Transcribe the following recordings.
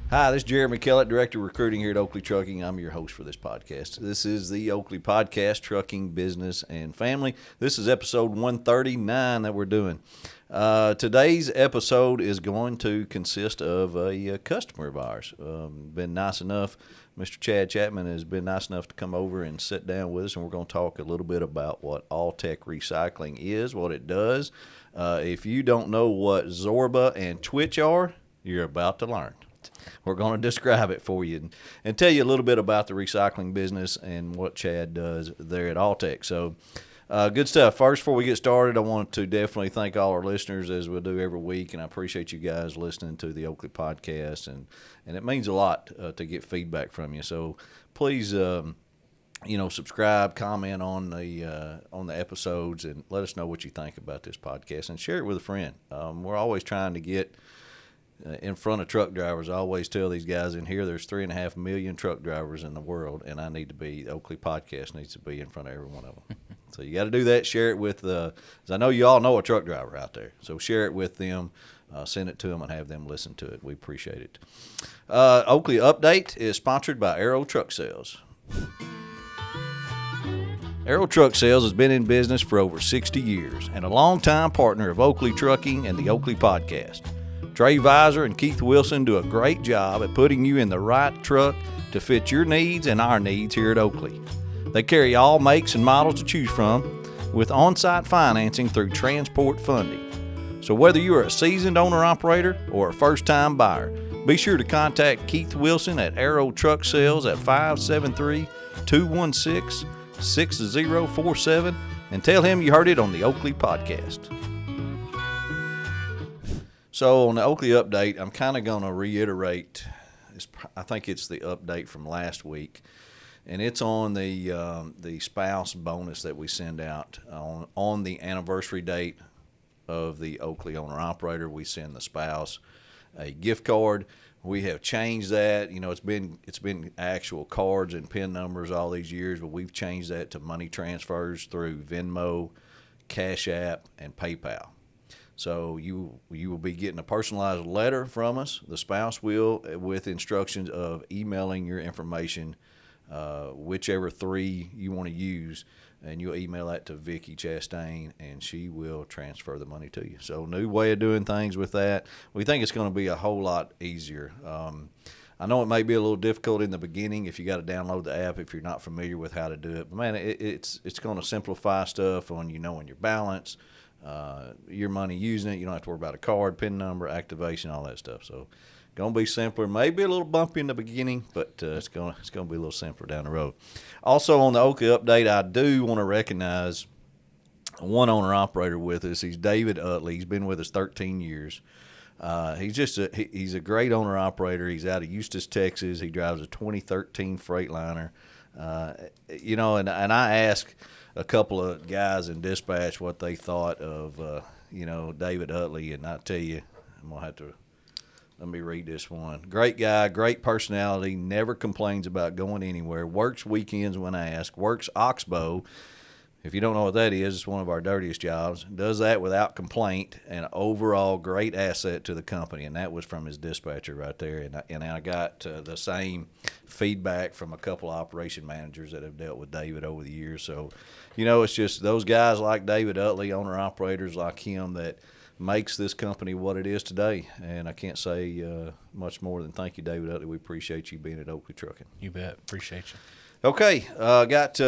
Hi, this is Jeremy Kellett, Director of Recruiting here at Oakley Trucking. I'm your host for this podcast. This is the Oakley Podcast, Trucking, Business, and Family. This is episode 139 that we're doing. Today's episode is going to consist of a customer of ours. Been nice enough, Mr. Chad Chapman has been nice enough to come over and sit down with us, and we're going to talk a little bit about what Altech Recycling is, what it does. If you don't know what Zorba and Twitch are, you're about to learn. We're going to describe it for you and tell you a little bit about the recycling business and what Chad does there at Altech. So, good stuff. First, before we get started, I want to definitely thank all our listeners, as we do every week, and I appreciate you guys listening to the Oakley Podcast, and it means a lot to get feedback from you. So, please, subscribe, comment on the episodes, and let us know what you think about this podcast, and share it with a friend. We're always trying to get in front of truck drivers. I always tell these guys in here, there's 3.5 million truck drivers in the world, and the Oakley Podcast needs to be in front of every one of them. So you got to do that. Share it with, because I know you all know a truck driver out there. So share it with them, send it to them, and have them listen to it. We appreciate it. Oakley Update is sponsored by Aero Truck Sales. Aero Truck Sales has been in business for over 60 years and a longtime partner of Oakley Trucking and the Oakley Podcast. Trey Visor and Keith Wilson do a great job at putting you in the right truck to fit your needs and our needs here at Oakley. They carry all makes and models to choose from with on-site financing through transport funding. So whether you are a seasoned owner-operator or a first-time buyer, be sure to contact Keith Wilson at Aero Truck Sales at 573-216-6047 and tell him you heard it on the Oakley Podcast. So on the Oakley Update, I'm kind of going to reiterate, I think it's the update from last week, and it's on the spouse bonus that we send out on the anniversary date of the Oakley owner-operator. We send the spouse a gift card. We have changed that. You know, it's been actual cards and PIN numbers all these years, but we've changed that to money transfers through Venmo, Cash App, and PayPal. So you will be getting a personalized letter from us, the spouse will, with instructions of emailing your information, whichever three you want to use, and you'll email that to Vicki Chastain, and she will transfer the money to you. So new way of doing things with that. We think it's going to be a whole lot easier. I know it may be a little difficult in the beginning if you got to download the app if you're not familiar with how to do it. But, man, it's going to simplify stuff on knowing your balance, your money using it. You don't have to worry about a card, PIN number, activation, all that stuff. So going to be simpler. Maybe a little bumpy in the beginning, but it's going to be a little simpler down the road. Also on the Oakley Update, I do want to recognize one owner-operator with us. He's David Utley. He's been with us 13 years. He's a great owner-operator. He's out of Eustis, Texas. He drives a 2013 Freightliner. And I asked a couple of guys in dispatch what they thought of, David Utley, and I tell you, I'm going to have to, let me read this one. Great guy, great personality, never complains about going anywhere, works weekends when asked, works Oxbow. If you don't know what that is, it's one of our dirtiest jobs. Does that without complaint, and overall great asset to the company. And that was from his dispatcher right there. And I got the same feedback from a couple of operation managers that have dealt with David over the years. So, it's just those guys like David Utley, owner-operators like him, that makes this company what it is today. And I can't say much more than thank you, David Utley. We appreciate you being at Oakley Trucking. You bet. Appreciate you. Okay, got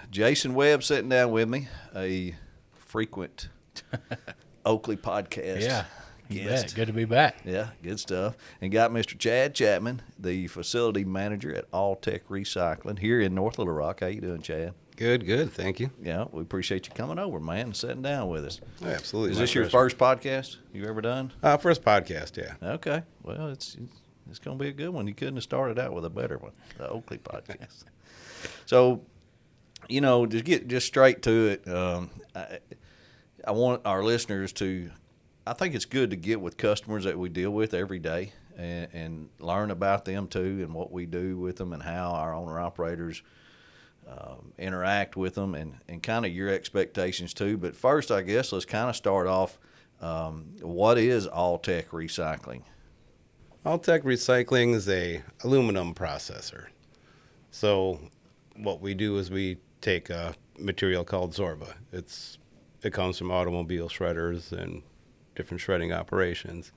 Jason Webb sitting down with me, a frequent Oakley Podcast guest. Good to be back. Yeah, good stuff. And got Mr. Chad Chapman, the facility manager at Altech Recycling here in North Little Rock. How you doing, Chad? Good. Thank you. Yeah, we appreciate you coming over, man, and sitting down with us. Oh, absolutely. Is this your first podcast you've ever done? First podcast, yeah. Okay. Well, it's going to be a good one. You couldn't have started out with a better one, the Oakley Podcast. So, just straight to it. I want our listeners to I think it's good to get with customers that we deal with every day and learn about them too and what we do with them and how our owner-operators interact with them and kind of your expectations too. But first, I guess, let's kind of start off, what is Altech Recycling? Altech Recycling is a aluminum processor. So what we do is we take a material called Zorba. It comes from automobile shredders and different shredding operations.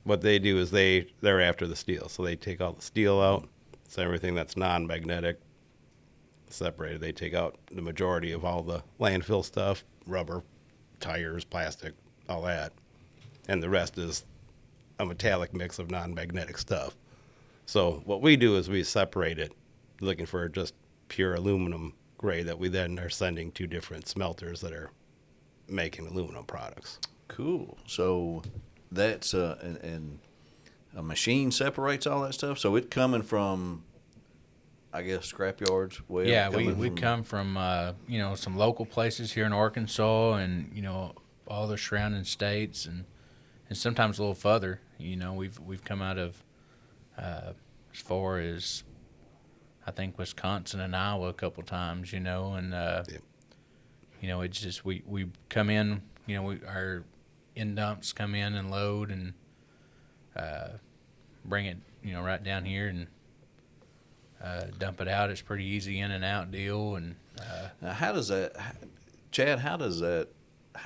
What they do is they're after the steel. So they take all the steel out. So everything that's non-magnetic, separated. They take out the majority of all the landfill stuff, rubber, tires, plastic, all that. And the rest is a metallic mix of non-magnetic stuff. So what we do is we separate it, looking for just pure aluminum grade that we then are sending to different smelters that are making aluminum products. Cool. So that's and a machine separates all that stuff. So it's coming from, I guess, scrap yards. Yeah, we come from some local places here in Arkansas, and all the surrounding states, and sometimes a little further. We've come out of as far as I think Wisconsin and Iowa a couple times. Yep. It's just we come in. Our end dumps come in and load and bring it right down here and dump it out. It's pretty easy in and out deal. And now how does that, Chad? How do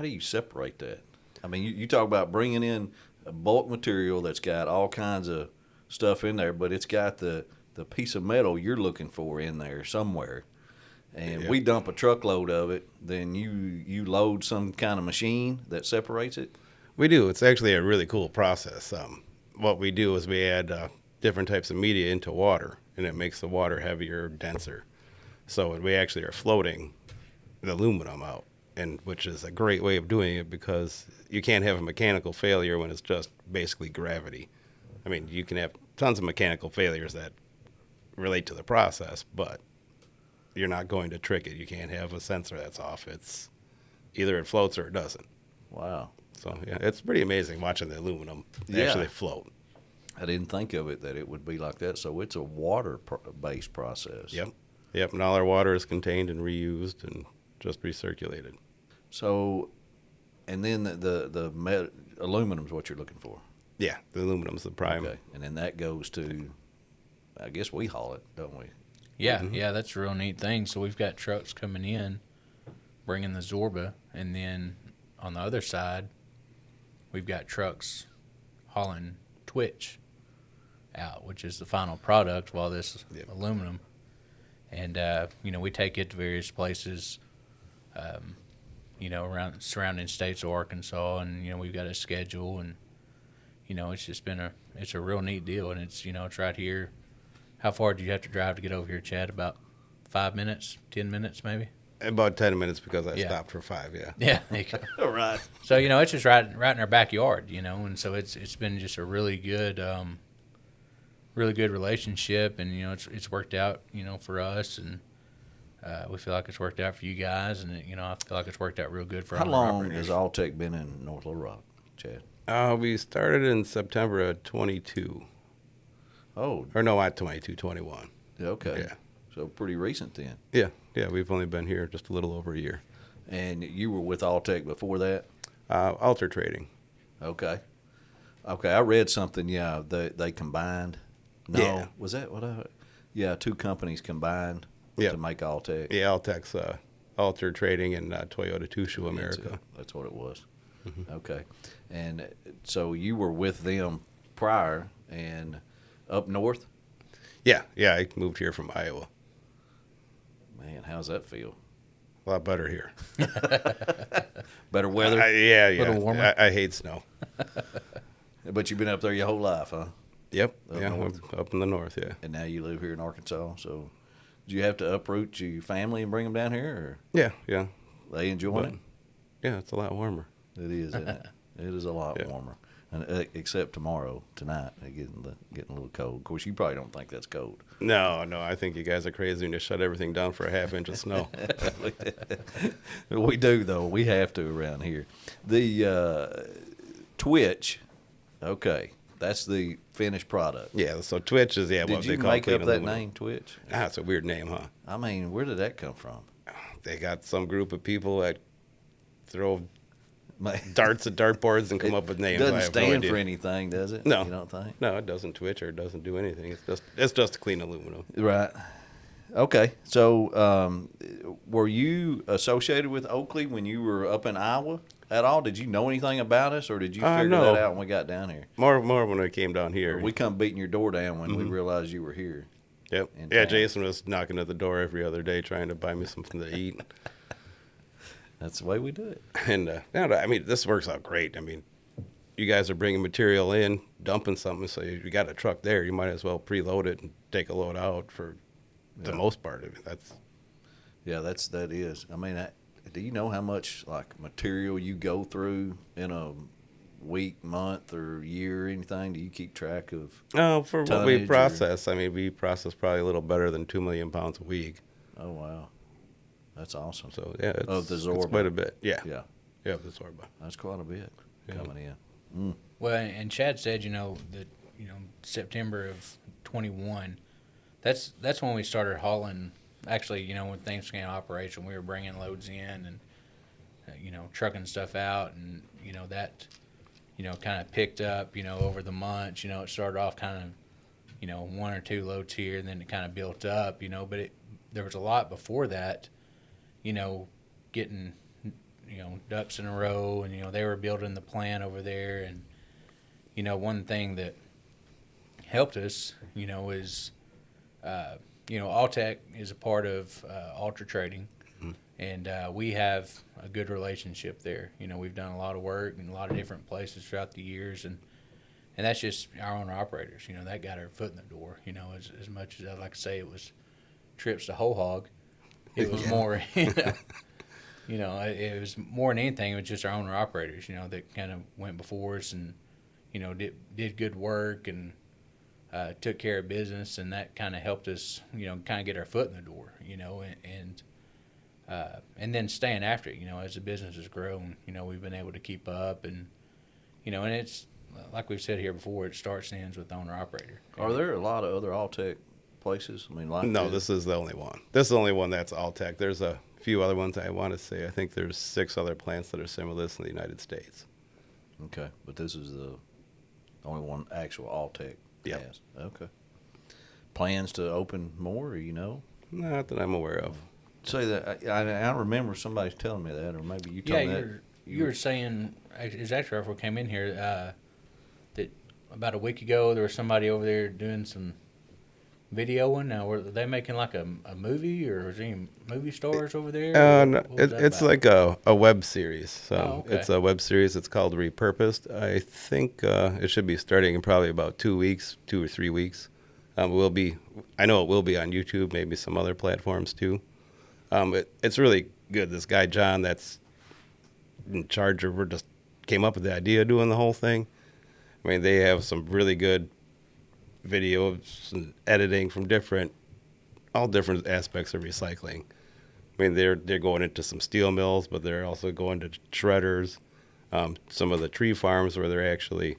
you separate that? I mean, you talk about bringing in a bulk material that's got all kinds of stuff in there, but it's got the piece of metal you're looking for in there somewhere. And we dump a truckload of it, then you load some kind of machine that separates it? We do. It's actually a really cool process. What we do is we add different types of media into water, and it makes the water heavier, denser. So we actually are floating the aluminum out, and which is a great way of doing it because you can't have a mechanical failure when it's just basically gravity. I mean, you can have tons of mechanical failures that relate to the process, but you're not going to trick it. You can't have a sensor that's off. It's either it floats or it doesn't. Wow. So, yeah, it's pretty amazing watching the aluminum actually float. I didn't think of it that it would be like that. So it's a water-based process. Yep, and all our water is contained and reused and just recirculated. So, and then the aluminum is what you're looking for? Yeah, the aluminum's the prime. Okay, and then that goes to, I guess we haul it, don't we? Yeah, that's a real neat thing. So we've got trucks coming in, bringing the Zorba, and then on the other side, we've got trucks hauling Twitch out, which is the final product of all this aluminum. And, we take it to various places, around surrounding states of Arkansas, and, we've got a schedule, and, it's just been it's a real neat deal, and it's, it's right here. How far do you have to drive to get over here, Chad? About 5 minutes, 10 minutes maybe? About 10 minutes because I stopped for 5, Yeah, there you go. All right. So, it's just right in our backyard, and so it's been just a really good relationship, and, it's worked out, for us, and we feel like it's worked out for you guys, and, I feel like it's worked out real good for How our long operators. has Altech been in North Little Rock, Chad? We started in September of 22. Oh. Or no, not 22, 21. Okay. Yeah. So pretty recent then. Yeah, we've only been here just a little over a year. And you were with Altech before that? Alter Trading. Okay, I read something, they combined. No, Yeah. Was that what two companies combined to make Altech. Yeah, Altech's Alter Trading and Toyota Tushu America. That's what it was. Mm-hmm. Okay. And so you were with them prior and up north? Yeah, I moved here from Iowa. Man, how's that feel? A lot better here. Better weather? Yeah. A little warmer? I hate snow. But you've been up there your whole life, huh? Yep. Up I'm north? up in the north, yeah. And now you live here in Arkansas. So do you have to uproot your family and bring them down here? Or Yeah. they enjoying it? Yeah, it's a lot warmer. It is, isn't it? It is a lot warmer. And except tonight, getting a little cold. Of course, you probably don't think that's cold. No, I think you guys are crazy and just shut everything down for a half inch of snow. We do, though. We have to around here. Twitch. Okay, that's the finished product. Yeah, so Twitch is what Did they you call make clean up that aluminum. name, Twitch? Ah, it's a weird name, huh? I mean, where did that come from? They got some group of people that throw Ma- darts at dartboards and come up with names. I Doesn't have no stand idea. for anything, does it? No. You don't think? No, it doesn't twitch or it doesn't do anything. It's just clean aluminum. Right. Okay. So, were you associated with Oakley when you were up in Iowa at all? Did you know anything about us, or did you figure no. that out when we got down here? More when I came down here. Or we come beating your door down when we Mm-hmm. realized you were here. Yep. in Yeah, town. Jason was knocking at the door every other day trying to buy me something to eat. That's the way we do it. And I mean, this works out great. I mean, you guys are bringing material in, dumping something, so you got a truck there. You might as well preload it and take a load out for the most part of it. That is. I mean, do you know how much like material you go through in a week, month, or year, or anything? Do you keep track of? For what tonnage we or- process, I mean, we process probably a little better than 2 million pounds a week. Oh wow, that's awesome. So yeah, it's, Of the it's Zorba. quite a bit. Yeah, Yeah, the Zorba. that's quite a bit Yeah. coming in. Well, and Chad said, that September of 21, that's when we started hauling. Actually, when things began operation, we were bringing loads in and trucking stuff out, and that kind of picked up over the months. It started off kind of 1 or 2 loads here, and then it kind of built up. But there was a lot before that. Getting ducks in a row, and they were building the plant over there, and one thing that helped us is Altech is a part of Ultra Trading, and we have a good relationship there. We've done a lot of work in a lot of different places throughout the years, and that's just our owner operators. That got our foot in the door. As much as I'd like to say it was trips to whole hog, it was more. It was more than anything. It was just our owner operators. That kind of went before us and did good work and took care of business, and that kind of helped us, kind of get our foot in the door, and then staying after it, as the business has grown, we've been able to keep up, and and it's like we've said here before, it starts and ends with the owner operator. Are there a lot of other Altech places? I mean, like No, this is the only one. This is the only one that's Altech. There's a few other ones I want to say. I think there's 6 other plants that are similar to this in the United States. Okay, but this is the only one actual Altech Yep. has. Okay. Plans to open more, Not that I'm aware of. Say that. I remember somebody telling me that, or maybe you told me that. You were saying, it was actually right before we came in here, that about a week ago there was somebody over there doing some videoing. Now, were they making like a movie, or was there any movie stars over there? No, What was that it's about? like a web series. So okay. it's a web series. It's called Repurposed. I think it should be starting in probably about 2 weeks, 2 or 3 weeks. I know it will be on YouTube, maybe some other platforms too. It's really good. This guy John, that's in charge of, just came up with the idea of doing the whole thing. I mean, they have some really good videos and editing from all different aspects of recycling. I mean, they're going into some steel mills, but they're also going to shredders, some of the tree farms where they're actually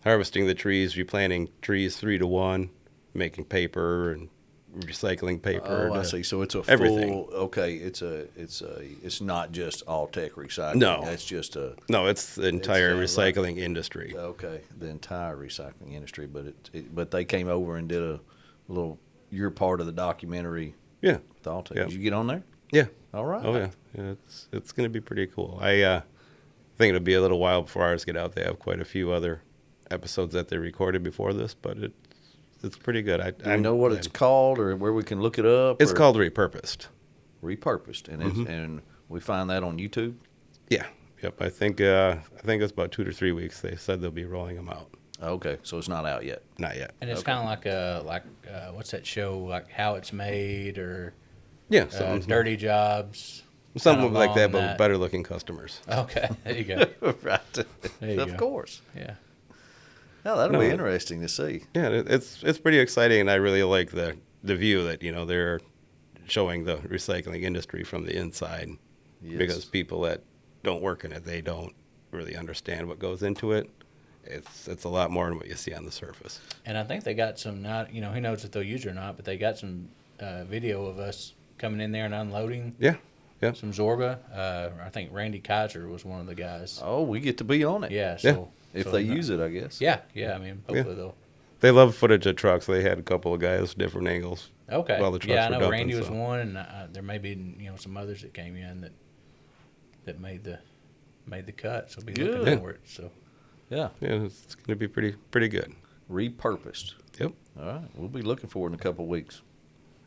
harvesting the trees, replanting trees 3 to 1, making paper and recycling paper. Oh, I see. So it's a everything. full. Okay, it's not just Altech Recycling. No. That's just a. No, it's the entire like- recycling industry. Okay, the entire recycling industry, but they came over and did a little. You're part of the documentary. Yeah. With Altech. Yeah. Did you get on there? Yeah. All right. Oh yeah. It's going to be pretty cool. I think it'll be a little while before ours get out. They have quite a few other episodes that they recorded before this, but it's pretty good. Do you know what it's called, or where we can look it up? It's or- called Repurposed. Repurposed, and and we find that on YouTube. Yeah. Yep. I think it's about 2 to 3 weeks. They said they'll be rolling them out. Okay, so it's not out yet. Not yet. And it's kind of like what's that show, like How It's Made, or Yeah. Dirty Jobs. Something kinda like that, along but with better looking customers. Okay, there you go. Right. There you Of go. course. Yeah. Yeah, that'll No. be interesting to see. Yeah, it's pretty exciting, and I really like the view that they're showing the recycling industry from the inside, Yes. because people that don't work in it, they don't really understand what goes into it. It's a lot more than what you see on the surface. And I think they got some, not, who knows if they'll use it or not, but they got some video of us coming in there and unloading Yeah. some Zorba. I think Randy Kaiser was one of the guys. Oh, we get to be on it. Yeah. So If they use it, I guess. Yeah. I mean, hopefully they'll. They love footage of trucks. They had a couple of guys, different angles. Okay. While the trucks I were know dumping, Randy was so. one, and there may be some others that came in that made the cut. So be looking Good. for it. So. Yeah. Yeah, it's going to be pretty good. Repurposed. Yep. All right. We'll be looking for it in a couple of weeks.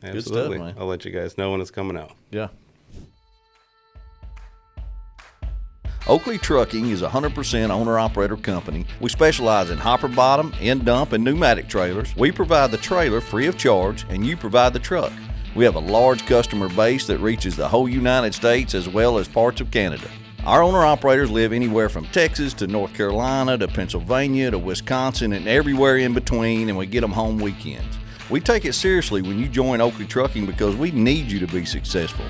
Absolutely. Good stuff, man. I'll let you guys know when it's coming out. Yeah. Oakley Trucking is a 100% owner-operator company. We specialize in hopper bottom, end dump, and pneumatic trailers. We provide the trailer free of charge, and you provide the truck. We have a large customer base that reaches the whole United States as well as parts of Canada. Our owner-operators live anywhere from Texas to North Carolina to Pennsylvania to Wisconsin and everywhere in between, and we get them home weekends. We take it seriously when you join Oakley Trucking because we need you to be successful.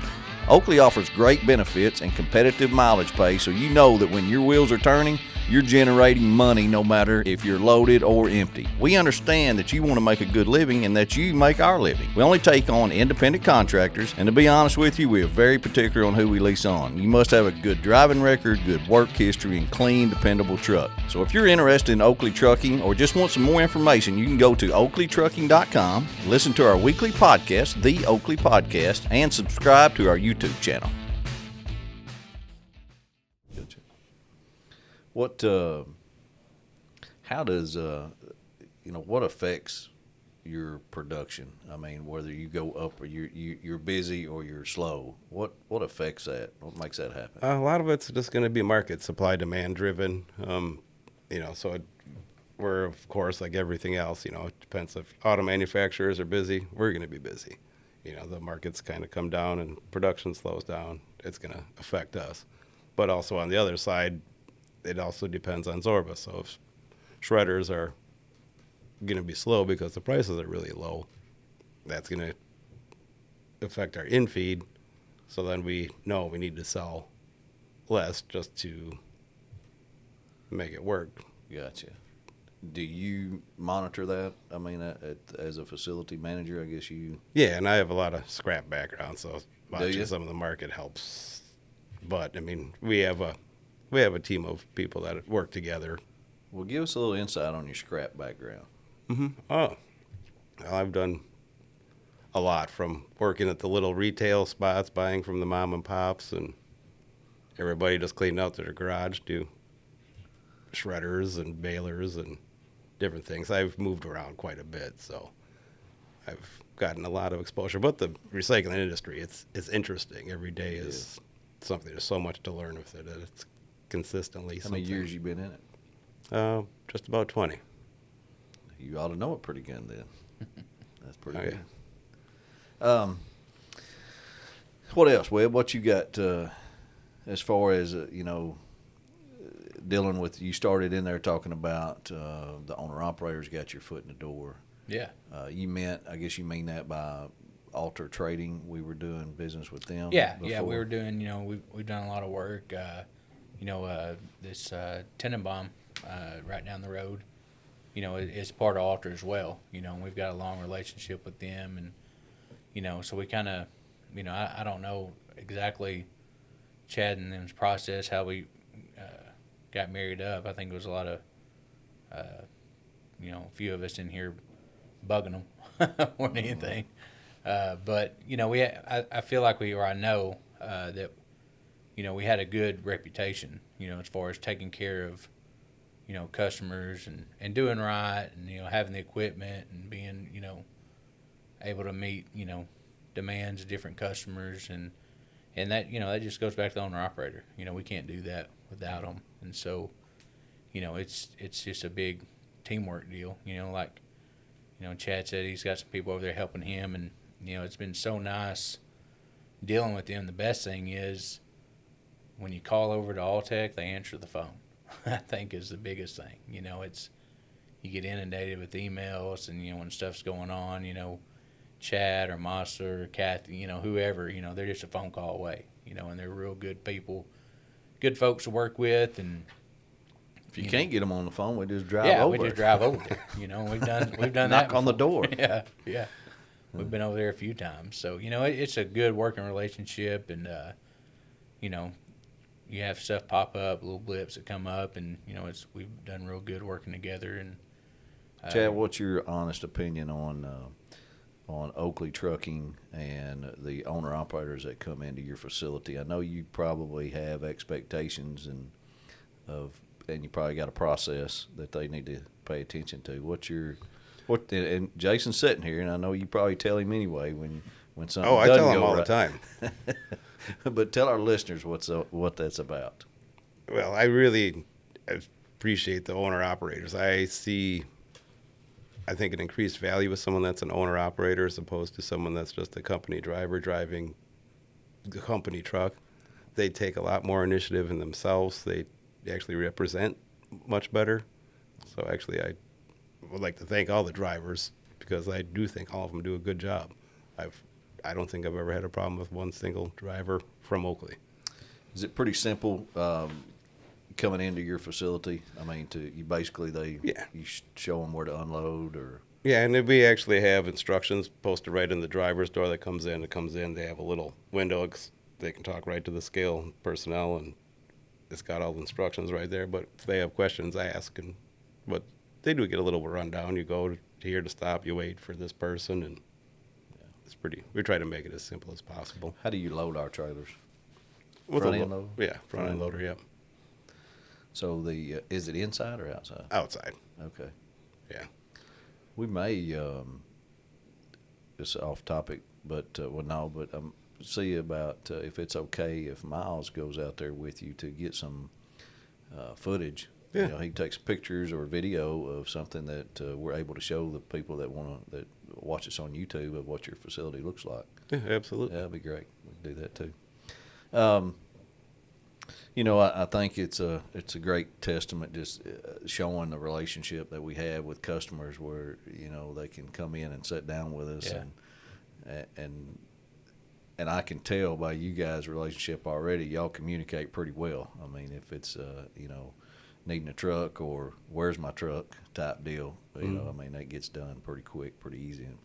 Oakley offers great benefits and competitive mileage pay, so you know that when your wheels are turning, you're generating money no matter if you're loaded or empty. We understand that you want to make a good living and that you make our living. We only take on independent contractors, and to be honest with you, we are very particular on who we lease on. You must have a good driving record, good work history, and clean, dependable truck. So if you're interested in Oakley Trucking or just want some more information, you can go to oakleytrucking.com, listen to our weekly podcast, The Oakley Podcast, and subscribe to our YouTube channel. What, how does, what affects your production? I mean, whether you go up or you're busy or you're slow, what affects that? What makes that happen? A lot of it's just going to be market supply demand driven. So we're, of course, like everything else, it depends if auto manufacturers are busy, we're going to be busy. The market's kind of come down and production slows down, it's going to affect us. But also on the other side, it also depends on Zorba. So if shredders are going to be slow because the prices are really low, that's going to affect our in-feed. So then we know we need to sell less just to make it work. Gotcha. Do you monitor that? I mean, as a facility manager, I guess you... Yeah, and I have a lot of scrap background, so watching you? some of the market helps. But, I mean, we have a team of people that work together. Well, give us a little insight on your scrap background. Mm-hmm. Oh, well, I've done a lot, from working at the little retail spots, buying from the mom and pops, and everybody just cleaning out their garage, do shredders and balers and different things. I've moved around quite a bit, so I've gotten a lot of exposure. But the recycling industry, it's interesting. Every day is something. There's so much to learn with it. It's consistently How many years you been in it? Just about 20. You ought to know it pretty good then. That's pretty Oh, good. yeah. What else, Webb? What you got as far as, dealing with, you started in there talking about the owner-operators got your foot in the door. Yeah. I guess you mean that by Alter Trading. We were doing business with them. Yeah, before. we were doing, we've done a lot of work. This Tenenbaum right down the road, it's part of Alter as well. And we've got a long relationship with them, and so we kind of, I don't know exactly Chad and them's process, how we got married up. I think it was a lot of, a few of us in here bugging them more than anything. But I feel like I know that we had a good reputation, as far as taking care of, customers and doing right, and having the equipment and being able to meet demands of different customers, and that that just goes back to the owner operator. We can't do that without them, and so it's just a big teamwork deal. Like Chad said, he's got some people over there helping him, and it's been so nice dealing with them. The best thing is when you call over to Altech, they answer the phone. I think is the biggest thing. It's, you get inundated with emails, and when stuff's going on, Chad or Masa or Kathy, whoever, they're just a phone call away, and they're real good people, good folks to work with, and If you can't get them on the phone, we just drive Yeah, over. we just drive over there. You know, we've done that. Knock on the before. door. Yeah. We've been over there a few times. So, you know, it's a good working relationship, and, you know, you have stuff pop up, little blips that come up, and, you know, we've done real good working together. And Chad, what's your honest opinion on Oakley Trucking and the owner-operators that come into your facility? I know you probably have expectations and you probably got a process that they need to pay attention to. And Jason's sitting here, and I know you probably tell him anyway when something I doesn't tell him go all right. the time. But tell our listeners what that's about. Well, I really appreciate the owner-operators. I think an increased value with someone that's an owner-operator as opposed to someone that's just a company driver driving the company truck. They take a lot more initiative in themselves. They actually represent much better. So actually, I would like to thank all the drivers because I do think all of them do a good job. I don't think I've ever had a problem with one single driver from Oakley. Is it pretty simple coming into your facility? I mean, you show them where to unload or. Yeah, and we actually have instructions posted right in the driver's door that comes in. They have a little window. They can talk right to the scale personnel, and it's got all the instructions right there. But if they have questions, ask. But they do get a little rundown. You go here to stop. You wait for this person, and it's pretty. We try to make it as simple as possible. How do you load our trailers? With Front a end loader? Yeah, front end loader. Yep. So is it inside or outside? Outside. Okay. Yeah. We may, it's off topic, but see about if it's okay if Miles goes out there with you to get some footage. Yeah. You know, he takes pictures or video of something that we're able to show the people that watch us on YouTube of what your facility looks like. Yeah, absolutely. Yeah, that'd be great. We can do that too. You know, I think it's a great testament just showing the relationship that we have with customers where, you know, they can come in and sit down with us and I can tell by you guys' relationship already, y'all communicate pretty well. I mean, if it's, you know, needing a truck or where's my truck type deal, you know, I mean, that gets done pretty quick, pretty easy, and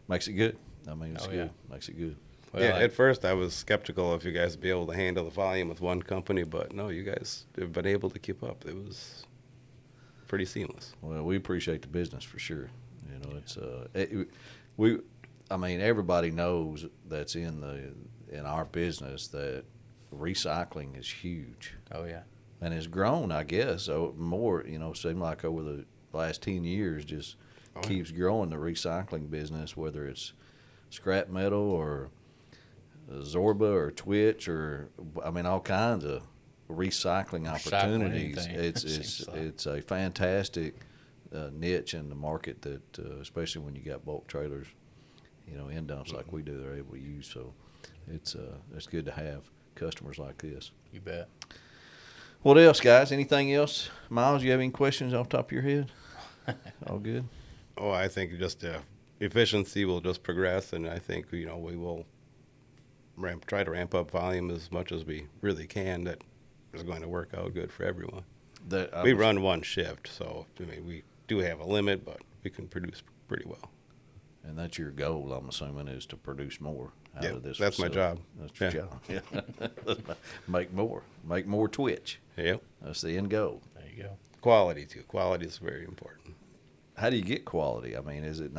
makes it good. I mean, it's good. Makes it good. Well, yeah, at first I was skeptical if you guys would be able to handle the volume with one company, but no, you guys have been able to keep up. It was pretty seamless. Well, we appreciate the business for sure. You know, I mean, everybody knows that's in our business that recycling is huge. Oh yeah. And it's grown, I guess. So more, you know, seemed like over the last 10 years just keeps growing the recycling business, whether it's scrap metal or Zorba or Twitch or, I mean, all kinds of recycling opportunities. It's a fantastic niche in the market that, especially when you got bulk trailers, you know, end dumps like we do, they're able to use. So it's good to have customers like this. You bet. What else, guys? Anything else? Miles, you have any questions off the top of your head? All good? Oh, I think just efficiency will just progress, and I think, you know, we will try to ramp up volume as much as we really can. That is going to work out good for everyone. We run one shift, so I mean, we do have a limit, but we can produce pretty well. And that's your goal, I'm assuming, is to produce more out of this. That's my job. That's your job. Yeah. Make more Twitch. Yep. That's the end goal. There you go. Quality too. Quality is very important. How do you get quality? I mean, is it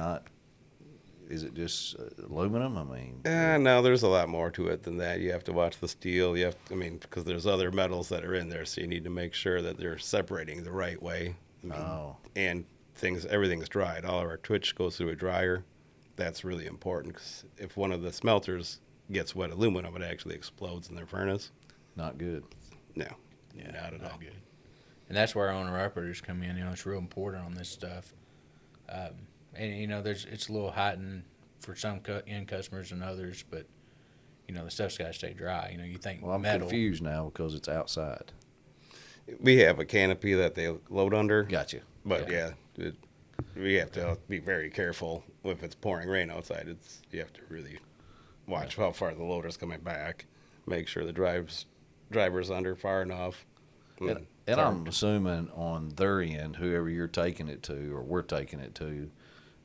just aluminum? I mean, no, there's a lot more to it than that. You have to watch the steel. Because there's other metals that are in there, so you need to make sure that they're separating the right way. And everything's dried. All of our Twitch goes through a dryer. That's really important because if one of the smelters gets wet aluminum, it actually explodes in their furnace. not good. No, Yeah, not at all. good. And that's where our owner operators come in. You know, it's real important on this stuff. And you know, it's a little heightened for some end customers and others, but you know, the stuff's got to stay dry. You know, you think I'm metal. confused now because it's outside. We have a canopy that they load under. Gotcha. But we have to be very careful if it's pouring rain outside. You have to really watch how far the loader's coming back, make sure the driver's under far enough. And I'm assuming on their end, whoever you're taking it to or we're taking it to,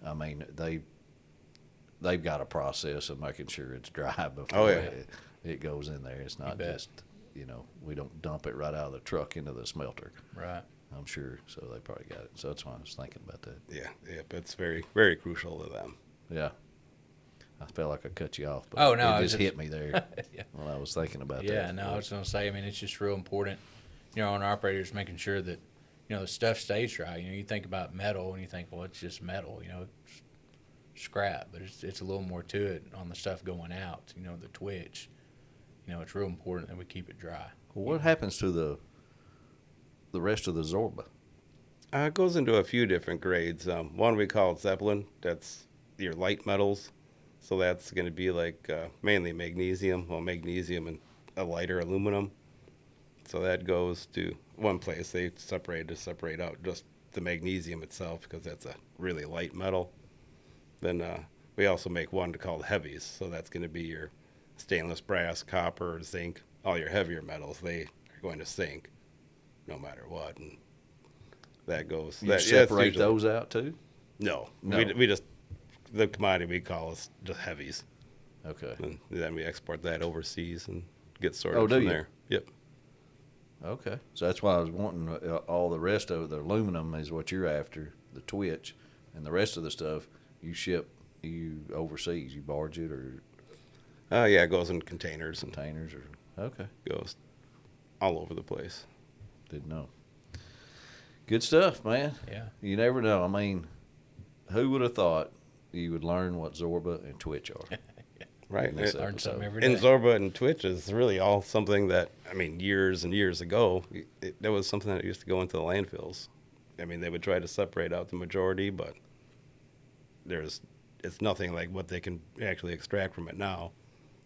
I mean, they've got a process of making sure it's dry before it goes in there. It's not just, we don't dump it right out of the truck into the smelter. Right. I'm sure. So they probably got it. So that's why I was thinking about that. Yeah, it's very, very crucial to them. Yeah. I felt like I cut you off, but Oh, no, it just hit me there Yeah. when I was thinking about that. Yeah, no, I was going to say, I mean, it's just real important, on operators making sure that, the stuff stays dry. You think about metal and you think, well, it's just metal, it's scrap, but it's a little more to it on the stuff going out, the twitch. It's real important that we keep it dry. Well, what happens to the rest of the Zorba? It goes into a few different grades. One we call Zeppelin. That's your light metals. So that's going to be like mainly magnesium. Well, magnesium and a lighter aluminum. So that goes to one place. They separate out just the magnesium itself because that's a really light metal. Then we also make one called heavies. So that's going to be your stainless, brass, copper, zinc, all your heavier metals. They are going to sink no matter what. And that goes. You separate those out too? No. We just, the commodity we call is just heavies. Okay. And then we export that overseas and get sorted do from you? there. Yep. Okay. So that's why I was wanting all the rest of the aluminum is what you're after, the twitch, and the rest of the stuff you overseas. You barge it or Yeah, it goes in containers and containers or okay. goes all over the place. Didn't know. Good stuff, man. Yeah. You never know. I mean, who would have thought you would learn what Zorba and Twitch are? Right. Learn something every day. And Zorba and Twitch is really all something that, years and years ago, that was something that used to go into the landfills. They would try to separate out the majority, but it's nothing like what they can actually extract from it now.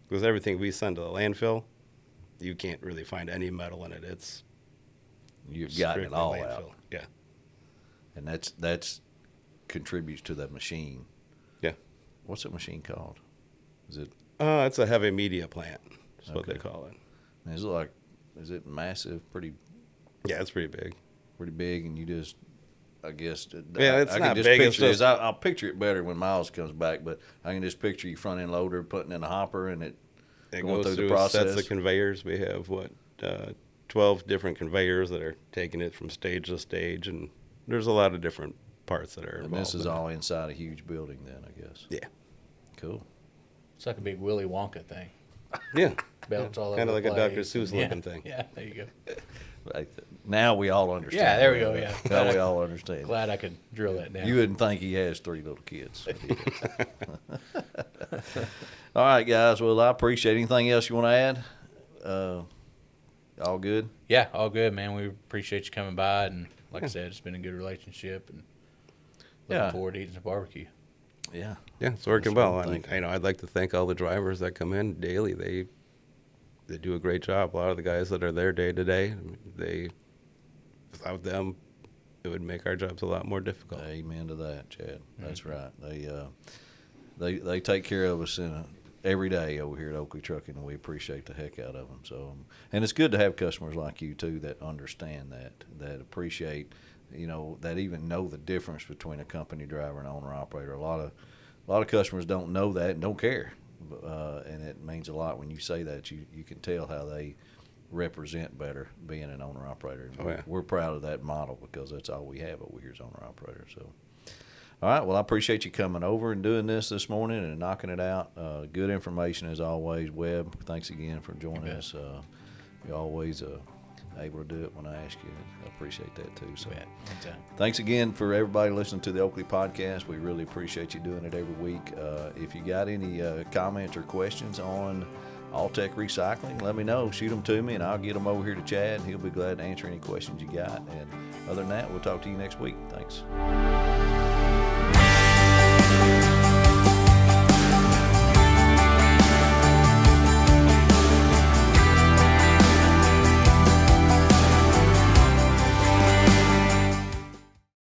Because everything we send to the landfill, you can't really find any metal in it. You've gotten it all landfill. out. Yeah. And that's contributes to that machine. Yeah. What's that machine called? Is it? It's a heavy media plant. That's what Okay. they call it. Is it massive? Pretty Yeah, it's pretty big. big, and you just, I guess. Yeah, it's I not can just big, it's picture this. just- I'll picture it better when Miles comes back, but I can just picture you front end loader putting in a hopper and it It going goes through the through sets process. of conveyors. We have 12 different conveyors that are taking it from stage to stage, and there's a lot of different parts that are And involved. this is in it. all inside a huge building, then I guess. Yeah. Cool. It's like a big Willy Wonka thing. Yeah. Belts all over Kind of the like a Dr. place. Seuss Yeah. looking thing. Yeah, there you go. Now we all understand. Yeah, there we go, yeah. Now we all understand. Glad I could drill that down. You wouldn't think he has 3 little kids. All right, guys. Well, I appreciate it. Anything else you want to add? All good? Yeah, all good, man. We appreciate you coming by, and like I said, it's been a good relationship, and looking forward to eating some barbecue. Yeah. Yeah, it's working That's what well. I'm And thinking. I'd like to thank all the drivers that come in daily. They do a great job. A lot of the guys that are there day to day, without them, it would make our jobs a lot more difficult. Amen to that, Chad. That's right. They take care of us every day over here at Oakley Trucking, and we appreciate the heck out of them. So, and it's good to have customers like you too that understand that appreciate, that even know the difference between a company driver and owner operator. A lot of customers don't know that and don't care, and it means a lot when you say that. You can tell how they represent better being an owner operator. Oh, yeah. We're proud of that model because that's all we have over here is owner operator. So. All right. Well, I appreciate you coming over and doing this morning and knocking it out. Good information as always. Webb, thanks again for joining us. You're always able to do it when I ask you. I appreciate that too. So, Anytime. thanks again for everybody listening to the Oakley Podcast. We really appreciate you doing it every week. If you got any comments or questions on Altech Recycling, let me know. Shoot them to me, and I'll get them over here to Chad. He'll be glad to answer any questions you got. And other than that, we'll talk to you next week. Thanks.